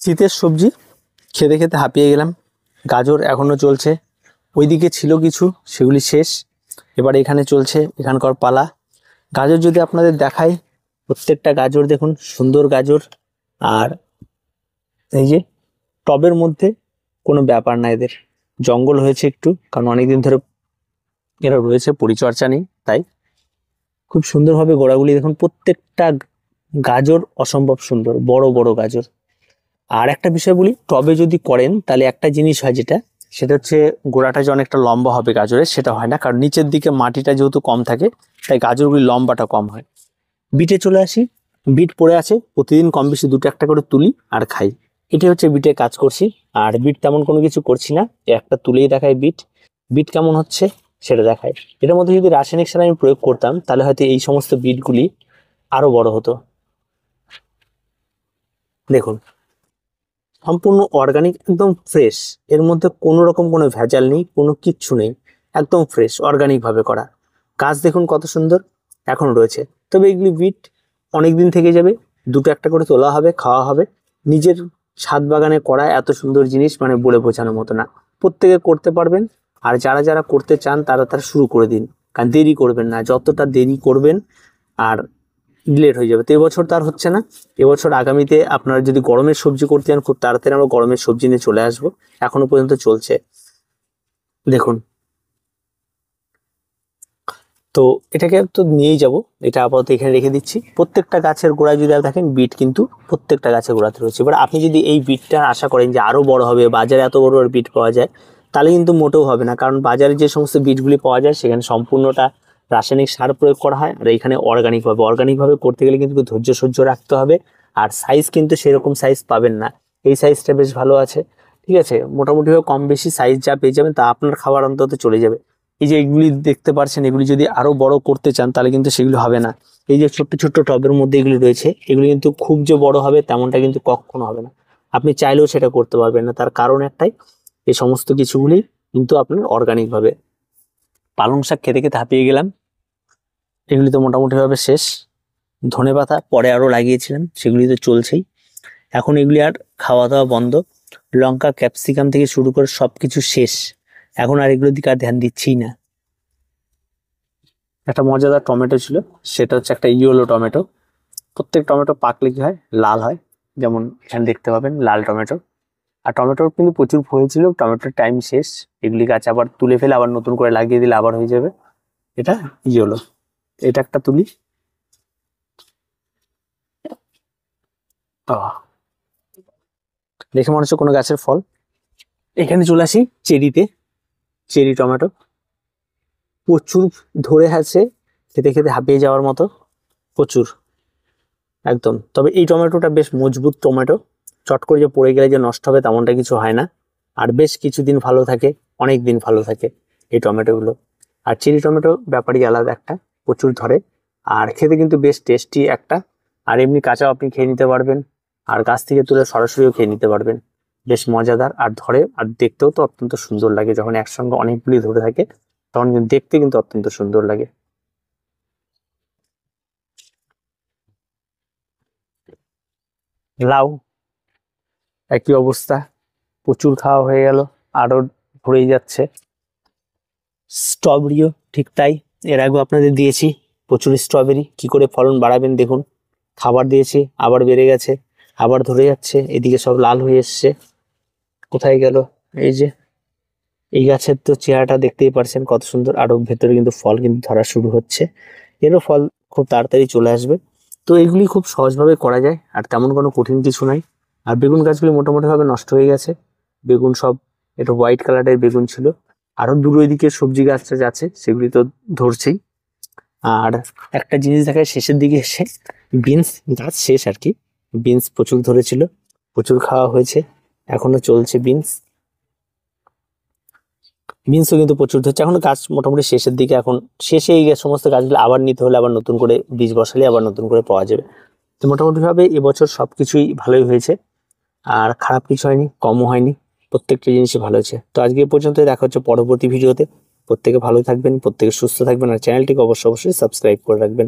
শীতের সবজি খেতে খেতে হাঁপিয়ে গেলাম। গাজর এখনো চলছে, ওইদিকে ছিল কিছু, সেগুলি শেষ। এবার এখানে চলছে এখানকার পালা। গাজর যদি আপনাদের দেখাই, প্রত্যেকটা গাজর দেখুন, সুন্দর গাজর। আর এই যে টবের মধ্যে কোনো ব্যাপার না, এদের জঙ্গল হয়েছে একটু, কারণ অনেকদিন ধরে এরা রয়েছে, পরিচর্যা নেই, তাই খুব সুন্দরভাবে গোড়াগুলি দেখুন। প্রত্যেকটা গাজর অসম্ভব সুন্দর, বড় বড় গাজর। আর একটা বিষয় বলি, টবে যদি করেন তাহলে একটা জিনিস হয়, সেটা হচ্ছে গোড়াটা যে অনেকটা লম্বা হবে গাজরের, সেটা হয় না, কারণ নিচের দিকে মাটিটা যেহেতু কম থাকে, তাই গাজরগুলি লম্বাটা কম হয়। বিটে চলে আসি। বিট পড়ে আছে, প্রতিদিন কম বেশি দুটো একটা করে তুলি আর খাই। এটাই হচ্ছে বিটে কাজ করছি। আর বিট তেমন কোনো কিছু করছি না, একটা তুলেই দেখাই বিট। বিট কেমন হচ্ছে সেটা দেখায়। এটার মধ্যে যদি রাসায়নিক সার আমি প্রয়োগ করতাম, তাহলে হয়তো এই সমস্ত বিটগুলি আরো বড় হতো। দেখুন, সম্পূর্ণ অর্গানিক, একদম ফ্রেশ। এর মধ্যে কোনো রকম কোনো ভেজাল নেই, কোনো কিচ্ছু নেই, একদম ফ্রেশ, অর্গানিক ভাবে করা। গাছ দেখুন কত সুন্দর এখন রয়েছে। তবে এগুলি বিট অনেক দিন থেকে যাবে, দুটো একটা করে তোলা হবে, খাওয়া হবে। নিজের ছাদ বাগানে করা এত সুন্দর জিনিস মানে বলে বোঝানোর মতো না। প্রত্যেকে করতে পারবেন। আর যারা যারা করতে চান তারা তারা শুরু করে দিন, কারণ দেরি করবেন না। যতটা দেরি করবেন আর ডিলেট হয়ে যাবে। তো এবছর তার হচ্ছে না, এবছর আগামীতে আপনারা যদি গরমের সবজি করতে চান, খুব তাড়াতাড়ি আমরা গরমের সবজি নিয়ে চলে আসবো। এখনো পর্যন্ত চলছে দেখুন। তো এটাকে তো নিয়েই যাব, এটা আপাতত এখানে রেখে দিচ্ছি। প্রত্যেকটা গাছের গোড়ায় যদি দেখেন, বিট কিন্তু প্রত্যেকটা গাছের গোড়াতে রয়েছে। এবার আপনি যদি এই বিটটা আশা করেন যে আরো বড় হবে, বাজারে এত বড় বিট পাওয়া যায়, তাহলে কিন্তু মোটেও হবে না। কারণ বাজারে যে সমস্ত বিটগুলি পাওয়া যায়, সেখানে সম্পূর্ণটা রাসায়নিক সার প্রয়োগ করা হয়। আর এখানে অর্গানিকভাবে করতে গেলে কিন্তু ধৈর্য সহ্য রাখতে হবে। আর সাইজ কিন্তু সেরকম সাইজ পাবেন না, এই সাইজটা বেশ ভালো আছে, ঠিক আছে। মোটামুটিভাবে কম বেশি সাইজ যা পেয়ে যাবেন, তা আপনার খাবার অন্তত চলে যাবে। এই যে এগুলি দেখতে পাচ্ছেন, এগুলি যদি আরো বড় করতে চান, তাহলে কিন্তু সেগুলো হবে না। এই যে ছোট্ট ছোট্ট টবের মধ্যে এগুলি রয়েছে, এগুলি কিন্তু খুব যে বড় হবে তেমনটা কিন্তু কখনো হবে না। আপনি চাইলেও সেটা করতে পারবেন না, তার কারণ একটাই, এই সমস্ত কিছুগুলি কিন্তু আপনার অর্গানিক ভাবে। পালং শাক খেতে খেতে হাঁপিয়ে গেলাম, এগুলি তো মোটামুটি ভাবে শেষ। ধনেপাতা পরে আরো লাগিয়েছিলাম, সেগুলি তো চলছেই। এখন এগুলি আর খাওয়া দাওয়া বন্ধ। লঙ্কা, ক্যাপসিকাম থেকে শুরু করে সবকিছু শেষ। এখন আর এগুলোর দিকে আর ধ্যান দিচ্ছি না। একটা মজাদার টমেটো ছিল, সেটা হচ্ছে একটা ইয়েলো টমেটো। প্রত্যেক টমেটো পাকলে কি হয়, লাল হয়, যেমন এখানে দেখতে পাবেন লাল টমেটো। আর টমেটোর কিন্তু প্রচুর হয়েছিল, টমেটোর টাইম শেষ। এগুলি গাছ আবার তুলে ফেলে আবার নতুন করে লাগিয়ে দিলে আবার হয়ে যাবে। এটা ইয়েলো, এটা একটা তুলি। দেখে মনে হচ্ছে কোনো গাছের ফল। এখানে চলে আসি চেরিতে। চেরি টমেটো প্রচুর ধরে আছে, খেতে খেতে হাঁপিয়ে যাওয়ার মতো, প্রচুর একদম। তবে এই টমেটোটা বেশ মজবুত টমেটো, চট করে যে পড়ে গেলে যে নষ্ট হবে তেমনটা কিছু হয় না। আর বেশ কিছুদিন ভালো থাকে, অনেক দিন ভালো থাকে এই টমেটোগুলো। আর চেরি টমেটো ব্যাপারই আলাদা একটা, প্রচুর ধরে। আর খেতে কিন্তু বেশ টেস্টি একটা। আর এমনি কাঁচাও আপনি খেয়ে নিতে পারবেন, আর গাছ থেকে তুলে সরাসরিও খেয়ে নিতে পারবেন। বেশ মজাদার আর ধরে, আর দেখতেও তো অত্যন্ত সুন্দর লাগে। যখন একসঙ্গে অনেকগুলি ধরে থাকে, তখন কিন্তু দেখতে কিন্তু অত্যন্ত সুন্দর লাগে। লাউ একই অবস্থা, প্রচুর খাওয়া হয়ে গেল, আরো ভরেই যাচ্ছে। স্ট্রবেরিও ঠিক তাই, এর আগেও আপনাদের দিয়েছি প্রচুর স্ট্রবেরি। কি করে ফলন বাড়াবেন দেখুন, খাবার দিয়েছি আবার বেড়ে গেছে, আবার ধরে যাচ্ছে। এদিকে সব লাল হয়ে এসছে, কোথায় গেল? এই যে এই গাছের তো চেহারাটা দেখতেই পারছেন কত সুন্দর, আরো ভেতরে কিন্তু ফল কিন্তু ধরা শুরু হচ্ছে। এরও ফল খুব তাড়াতাড়ি চলে আসবে। তো এগুলি খুব সহজভাবে করা যায়, আর তেমন কোনো কঠিন কিছু নাই। আর বেগুন গাছগুলি মোটামুটি ভাবে নষ্ট হয়ে গেছে। বেগুন সব একটু হোয়াইট কালারের বেগুন ছিল। আরো দূর ওইদিকে সবজি গাছ টাছ আছে, সেগুলি তো ধরছেই। আর একটা জিনিস দেখায় শেষের দিকে এসে, বিনস গাছ শেষ আর কি। বিনস প্রচুর ধরেছিল, প্রচুর খাওয়া হয়েছে, এখনো চলছে বিনস। বিনসও কিন্তু প্রচুর ধরছে। এখন গাছ মোটামুটি শেষের দিকে, এখন শেষে এই সমস্ত গাছগুলো আবার নিতে হলে আবার নতুন করে বীজ বসালে আবার নতুন করে পাওয়া যাবে। তো মোটামুটি ভাবে এবছর সবকিছুই ভালোই হয়েছে, আর খারাপ কিছু হয়নি, কমও হয়নি, প্রত্যেকটা জিনিসই ভালো হয়েছে। তো আজকে এ পর্যন্ত, দেখা হচ্ছে পরবর্তী ভিডিওতে। প্রত্যেকে ভালো থাকবেন, প্রত্যেকে সুস্থ থাকবেন, আর চ্যানেলটিকে অবশ্যই সাবস্ক্রাইব করে রাখবেন।